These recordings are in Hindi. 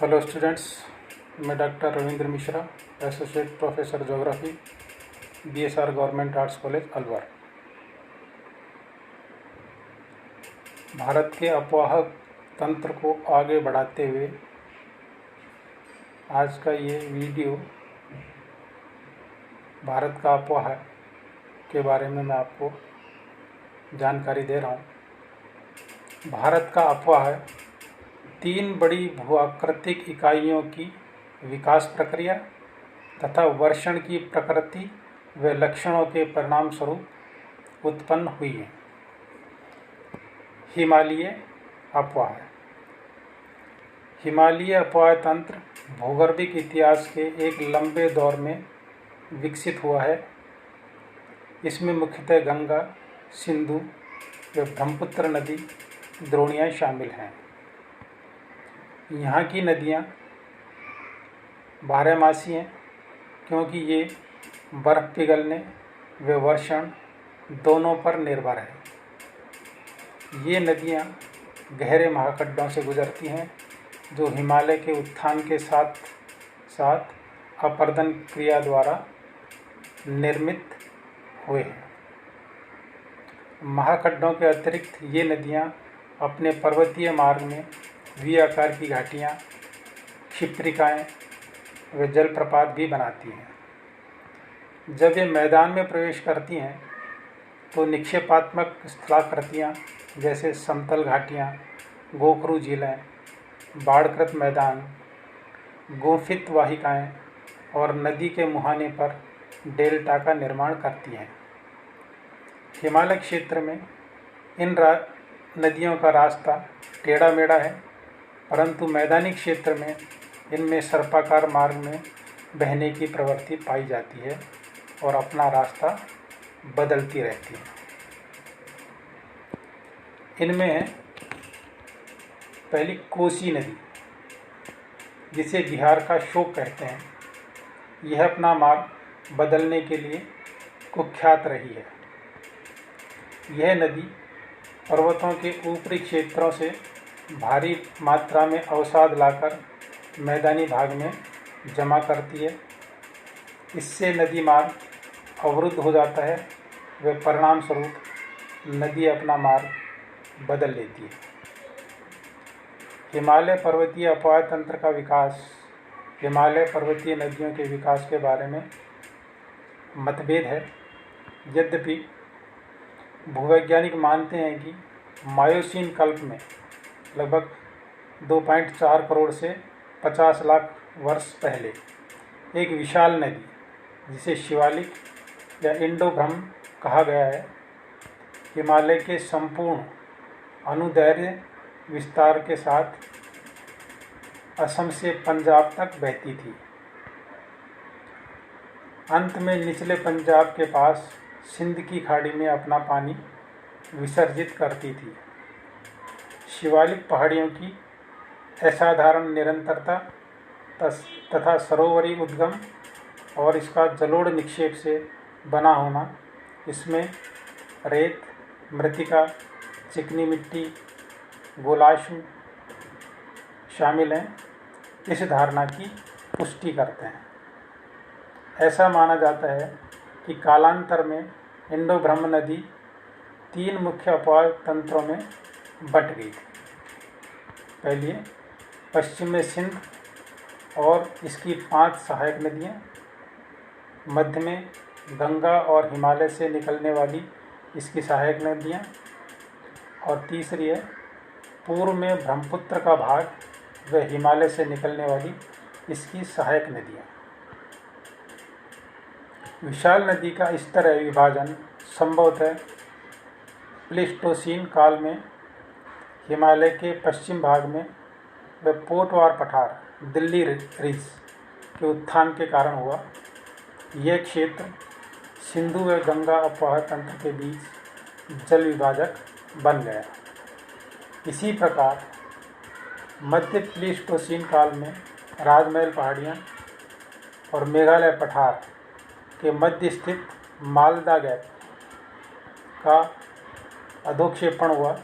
हेलो स्टूडेंट्स, मैं doctor Ravindra Mishra, associate professor geography, BSR government arts college Alwar. Bharat के अफवाह तंत्र को आगे बढ़ाते हुए आज का ये वीडियो भारत का अफवाह के बारे में मैं आपको जानकारी दे रहा हूँ। भारत का अफवाह 3 बड़ी भूआकृतिक इकाइयों की विकास प्रक्रिया तथा वर्षण की प्रकृति व लक्षणों के परिणाम स्वरूप उत्पन्न हुई है। हिमालयीय अफवाह। हिमालयीय अफवाह तंत्र भूगर्भिक इतिहास के एक लंबे दौर में विकसित हुआ है। इसमें मुख्यतः गंगा, सिंधु व ब्रह्मपुत्र नदी द्रोणियाँ शामिल हैं। यहाँ की नदियाँ बारहमासी हैं क्योंकि ये बर्फ़ पिघलने व वर्षण दोनों पर निर्भर है। ये नदियाँ गहरे महाखड्डों से गुजरती हैं जो हिमालय के उत्थान के साथ साथ अपरदन क्रिया द्वारा निर्मित हुए हैं। महाखड्डों के अतिरिक्त ये नदियाँ अपने पर्वतीय मार्ग में वी आकार की घाटियाँ, क्षिप्रिकाएँ व जलप्रपात भी बनाती हैं। जब ये मैदान में प्रवेश करती हैं तो निक्षेपात्मक स्थलाकृतियाँ जैसे समतल घाटियाँ, गोखरू झीलें, बाढ़कृत मैदान, गुंफित वाहिकाएँ और नदी के मुहाने पर डेल्टा का निर्माण करती हैं। हिमालय क्षेत्र में इन नदियों का रास्ता टेढ़ा मेढ़ा है, परंतु मैदानी क्षेत्र में इनमें सर्पाकार मार्ग में बहने की प्रवृत्ति पाई जाती है और अपना रास्ता बदलती रहती है। इनमें है पहली कोसी नदी, जिसे बिहार का शोक कहते हैं। यह अपना मार्ग बदलने के लिए कुख्यात रही है। यह नदी पर्वतों के ऊपरी क्षेत्रों से भारी मात्रा में अवसाद लाकर मैदानी भाग में जमा करती है। इससे नदी मार्ग अवरुद्ध हो जाता है व परिणाम स्वरूप नदी अपना मार्ग बदल लेती है। हिमालय पर्वतीय अफवाह तंत्र का विकास। हिमालय पर्वतीय नदियों के विकास के बारे में मतभेद है। यद्यपि भूवैज्ञानिक मानते हैं कि मायोसीन कल्प में लगभग 2.4 करोड़ से 50 लाख वर्ष पहले एक विशाल नदी, जिसे शिवालिक या इंडो-ब्रह्म कहा गया है, हिमालय के संपूर्ण अनुदैर्घ्य विस्तार के साथ असम से पंजाब तक बहती थी। अंत में निचले पंजाब के पास सिंध की खाड़ी में अपना पानी विसर्जित करती थी। शिवालिक पहाड़ियों की असाधारण निरंतरता तथा सरोवरी उद्गम और इसका जलोढ़ निक्षेप से बना होना, इसमें रेत, मृत्तिका, चिकनी मिट्टी, गोलाशु शामिल हैं, इस धारणा की पुष्टि करते हैं। ऐसा माना जाता है कि कालांतर में इंडो-ब्रह्म नदी 3 मुख्य अफवाह तंत्रों में बंट गई थी। पहली पश्चिम में सिंध और इसकी 5 सहायक नदियाँ, मध्य में गंगा और हिमालय से निकलने वाली इसकी सहायक नदियाँ, और तीसरी है पूर्व में ब्रह्मपुत्र का भाग व हिमालय से निकलने वाली इसकी सहायक नदियाँ। विशाल नदी का इस तरह विभाजन संभवतः प्लीस्टोसीन काल में हिमालय के पश्चिम भाग में व पोटवार पठार, दिल्ली रिज के उत्थान के कारण हुआ। यह क्षेत्र सिंधु व गंगा अफवाह तंत्र के बीच जल विभाजक बन गया। इसी प्रकार मध्य प्लीस्टोसीन काल में राजमहल पहाड़ियाँ और मेघालय पठार के मध्य स्थित मालदा गैप का अधोक्षेपण हुआ,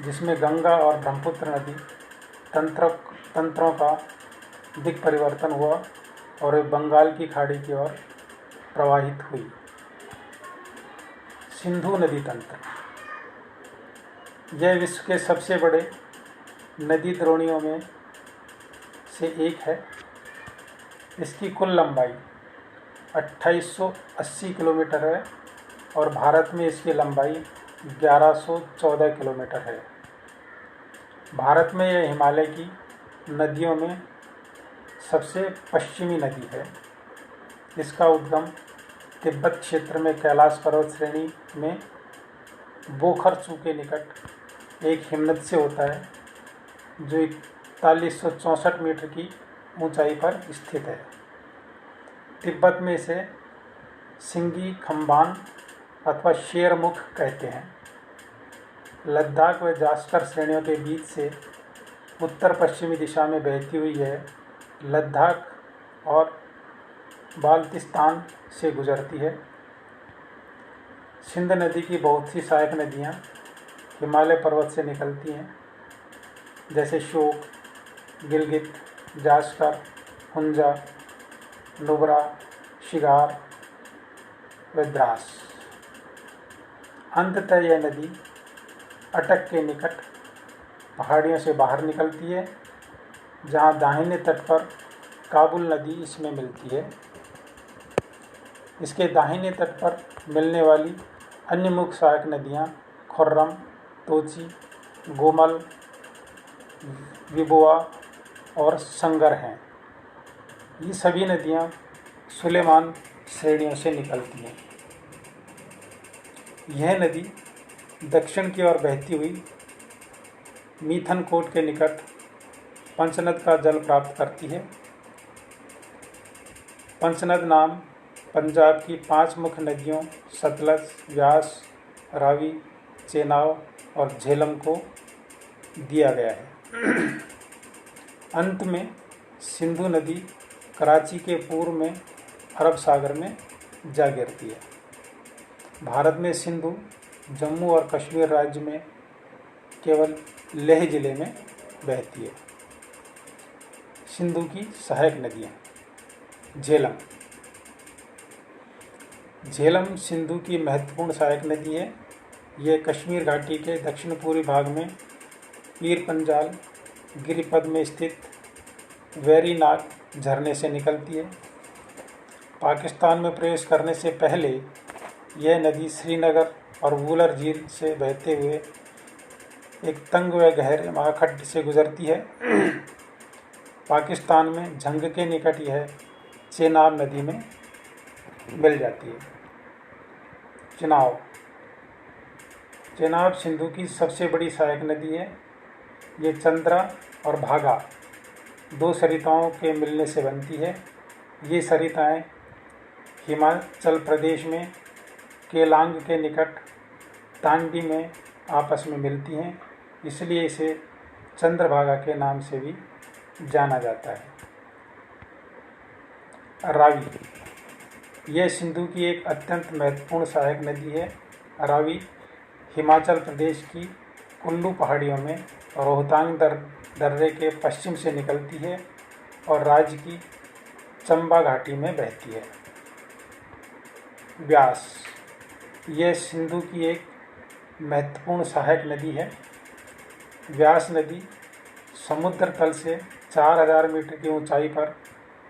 जिसमें गंगा और ब्रह्मपुत्र नदी तंत्रों का दिक् परिवर्तन हुआ और वे बंगाल की खाड़ी की ओर प्रवाहित हुई। सिंधु नदी तंत्र यह विश्व के सबसे बड़े नदी द्रोणियों में से एक है। इसकी कुल लंबाई 2880 किलोमीटर है और भारत में इसकी लंबाई 1114 किलोमीटर है। भारत में यह हिमालय की नदियों में सबसे पश्चिमी नदी है। इसका उद्गम तिब्बत क्षेत्र में कैलाश पर्वत श्रेणी में बोखरचू के निकट एक हिमनद से होता है जो 4164 मीटर की ऊंचाई पर स्थित है। तिब्बत में इसे सिंगी खम्बान अथवा शेरमुख कहते हैं। लद्दाख व जास्कर श्रेणियों के बीच से उत्तर पश्चिमी दिशा में बहती हुई है। लद्दाख और बाल्टिस्तान से गुजरती है। सिंध नदी की बहुत सी सहायक नदियाँ हिमालय पर्वत से निकलती हैं, जैसे शोक, गिलगित, जास्कर, हुंजा, नुब्रा, शिगार व द्रास। अंततः यह नदी अटक के निकट पहाड़ियों से बाहर निकलती है, जहाँ दाहिने तट पर काबुल नदी इसमें मिलती है। इसके दाहिने तट पर मिलने वाली अन्य मुख्य सहायक नदियाँ खुर्रम, तोची, गोमल, विबुआ और संगर हैं। ये सभी नदियाँ सुलेमान श्रेणियों से निकलती हैं। यह नदी दक्षिण की ओर बहती हुई मीथनकोट के निकट पंचनद का जल प्राप्त करती है। पंचनद नाम पंजाब की 5 मुख्य नदियों सतलज, व्यास, रावी, चेनाब और झेलम को दिया गया है। अंत में सिंधु नदी कराची के पूर्व में अरब सागर में जा गिरती है। भारत में सिंधु जम्मू और कश्मीर राज्य में केवल लेह जिले में बहती है। सिंधु की सहायक नदियाँ झेलम। झेलम सिंधु की महत्वपूर्ण सहायक नदी है। यह कश्मीर घाटी के दक्षिण पूर्वी भाग में पीर पंजाल गिरिपद में स्थित वेरीनाग झरने से निकलती है। पाकिस्तान में प्रवेश करने से पहले यह नदी श्रीनगर और वूलर झील से बहते हुए एक तंग व गहरे महाखड्ड से गुजरती है। पाकिस्तान में झंग के निकट यह चेनाब नदी में मिल जाती है। चेनाब सिंधु की सबसे बड़ी सहायक नदी है। ये चंद्रा और भागा 2 सरिताओं के मिलने से बनती है। ये सरिताएं हिमाचल प्रदेश में केलांग के निकट तांडी में आपस में मिलती हैं, इसलिए इसे चंद्रभागा के नाम से भी जाना जाता है। रावी यह सिंधु की एक अत्यंत महत्वपूर्ण सहायक नदी है। रावी हिमाचल प्रदेश की कुल्लू पहाड़ियों में रोहतांग दर्रे के पश्चिम से निकलती है और राज्य की चंबा घाटी में बहती है। व्यास यह सिंधु की एक महत्वपूर्ण सहायक नदी है। व्यास नदी समुद्र तल से 4000 मीटर की ऊंचाई पर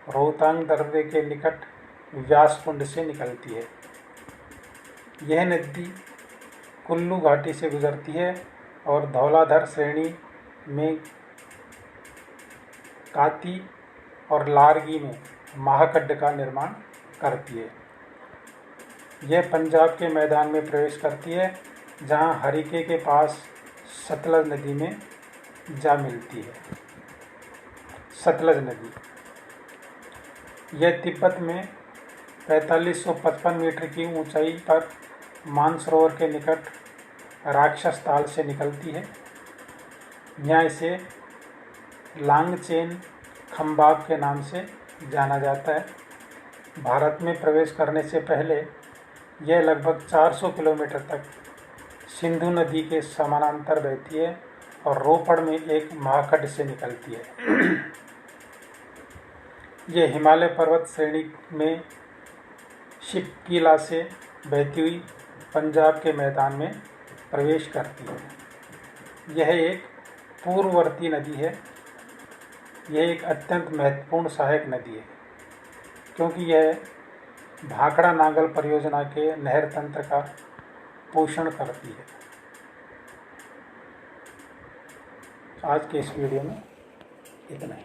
रोहतांग दर्रे के निकट व्यास कुंड से निकलती है। यह नदी कुल्लू घाटी से गुजरती है और धौलाधर श्रेणी में काती और लारगी में महाखड्ड का निर्माण करती है। यह पंजाब के मैदान में प्रवेश करती है, जहां हरिके के पास सतलज नदी में जा मिलती है। सतलज नदी यह तिब्बत में 4555 मीटर की ऊंचाई पर मानसरोवर के निकट राक्षस ताल से निकलती है। यहाँ इसे लांगचेन खम्बाब के नाम से जाना जाता है। भारत में प्रवेश करने से पहले यह लगभग 400 किलोमीटर तक सिंधु नदी के समानांतर बहती है और रोपड़ में एक महाखड्ड से निकलती है। यह हिमालय पर्वत श्रेणी में शिपकीला से बहती हुई पंजाब के मैदान में प्रवेश करती है। यह एक पूर्ववर्ती नदी है। यह एक अत्यंत महत्वपूर्ण सहायक नदी है क्योंकि यह भाखड़ा नांगल परियोजना के नहर तंत्र का पोषण करती है। आज के इस वीडियो में इतना ही।